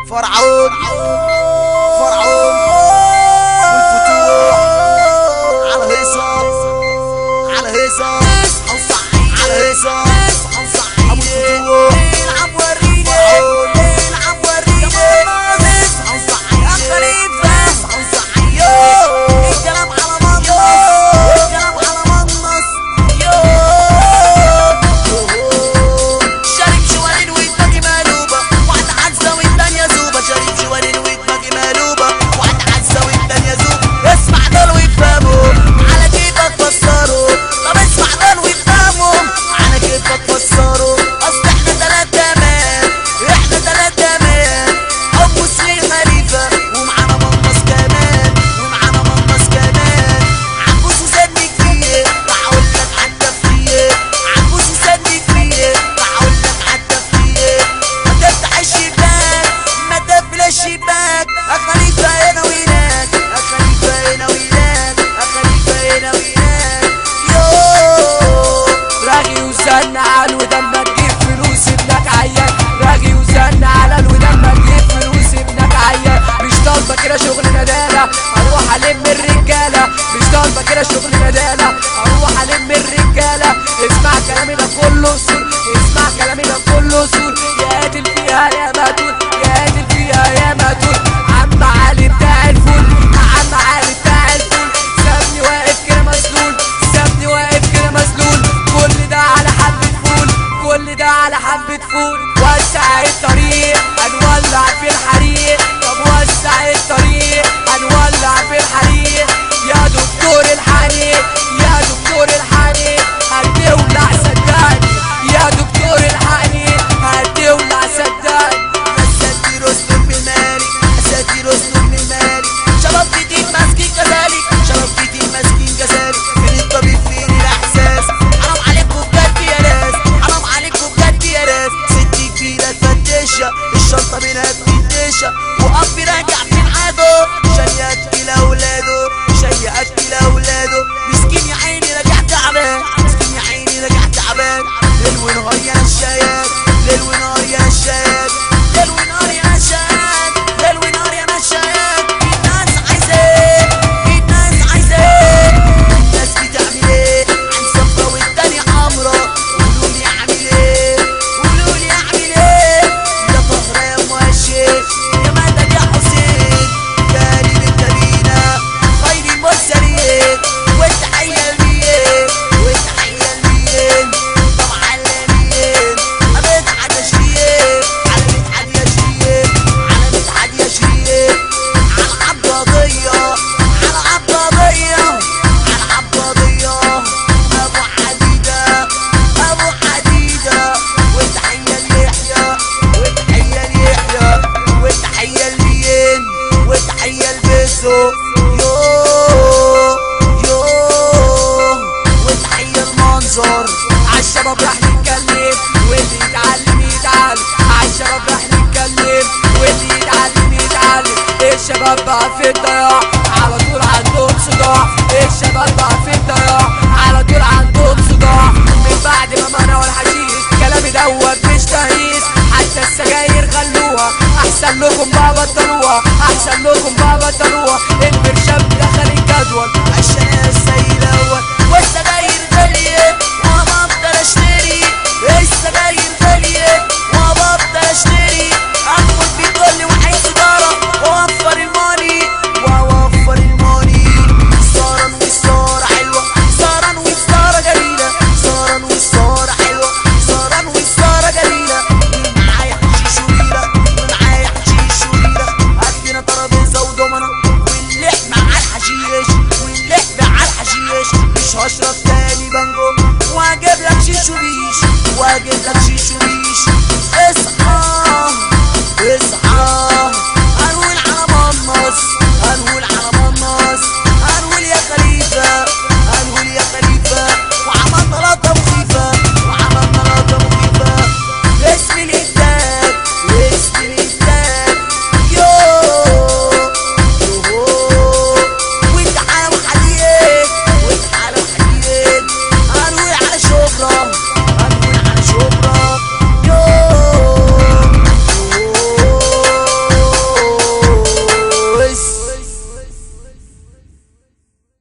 فرعون والفتوح على هيصة على هيصة على هيصة ابو الفتوح العب وريني العب وريني يا خليفة الكلام على منص الكلام على منص شارب شوالين ودماغي مقلوبة واحدة حاسة والتانية زوبة شارب شوالين ودماغي مقلوبة واحدة حاسة والتانية زوبة اسمع دول وافهموا على كيفك فسروا طب اسمع دول وافهموا على كيفك فسروا اصل احنا تلاتة مان احنا تلاتة مان ابو سري خليفة ومعانا منص كمان ومعانا منص كمان عبوس وسدك فيه بقولك حتى فيه عبوس وسدك فيه بقولك حتى فيه ما تفتح الشباك ما تقفل الشباك خليفة هنا وهناك خليفة هنا وهناك خليفة هنا وهناك راجي وزن على الودان ما تجيب فلوس ابنك عيان راجي وزن على الودان ما تجيب فلوس ابنك عيان مش طالبة كده شغل ندالة اروح الم الرجالة مش طالبة كده شغل ندالة اروح الم الرجالة اسمع كلامي ده كله اصول اسمع كلامي ده كله اصول يا قاتل فيها يا مقتول يا قاتل فيها يا مقتول عم علي بتاع الفول عم علي بتاع الفول سابني واقف كده مسلول سابني واقف كده مسلول كل ده على حبة فول كل ده على حبة فول وسع الطريق هنولع في الحريق طب وسع الطريق هنولع في الحريق يا دكتور الحريق يا دكتور الحريق هتولع صدقني يا دكتور الحريق هتولع صدقني اساتير اسلوب بالمالي اساتير اسلوب بالمالي شباب كتير ماسكين كذلك شباب كتير ماسكين كذلك فين الطبيب فين الاحساس حرام عليكم بجد يا ناس حرام عليكم بجد يا ناس ست كبيرة تفتشها الشنطة منها بتدشها واب راجع في ميعاده عشان ياكل اولاده عشان ياكل اولاده مسكين يا عيني راجع تعبان مسكين يا عيني راجع تعبان ليل ونهار يا نشايات ليل ونهار يا نشايات ليل ونهار يا نشايات ليل ونهار يا نشايات الناس عايزة ايه الناس عايزة ايه الناس بتعمل ايه عن صفرا والتاني حمرا قولولي اعمل ايه قولولي اعمل ايه يا طهرة يا مؤشر يا مدد يا حسين يا قريب التبينة خير المرسلين والتحية لمين والتحية لمين طبعا لمين مدحت يا شريف على مدحت يا شريف على مدحت يا شريف على عبد قضية على عبد قضية على عبد قضية ابو حديدة ابو حديدة والتحية ليحيى والتحية ليحيى والتحية لمين والتحية لبيسو والتحية المنظر عالشباب راح نتكلم واللي يتعلم يتعلم عالشباب راح نتكلم واللي يتعلم يتعلم الشباب بقى في الضياع على طول عندهم صداع الشباب بقى في الضياع على طول عندهم صداع من بعد ما منعوا الحشيش كلامي دوت مش تهييس حتى السجاير خلوها احسن لكم بقى بطلوها احسن لكم بقى بطلوها البرشام دخل الجدول عشان السيد الاول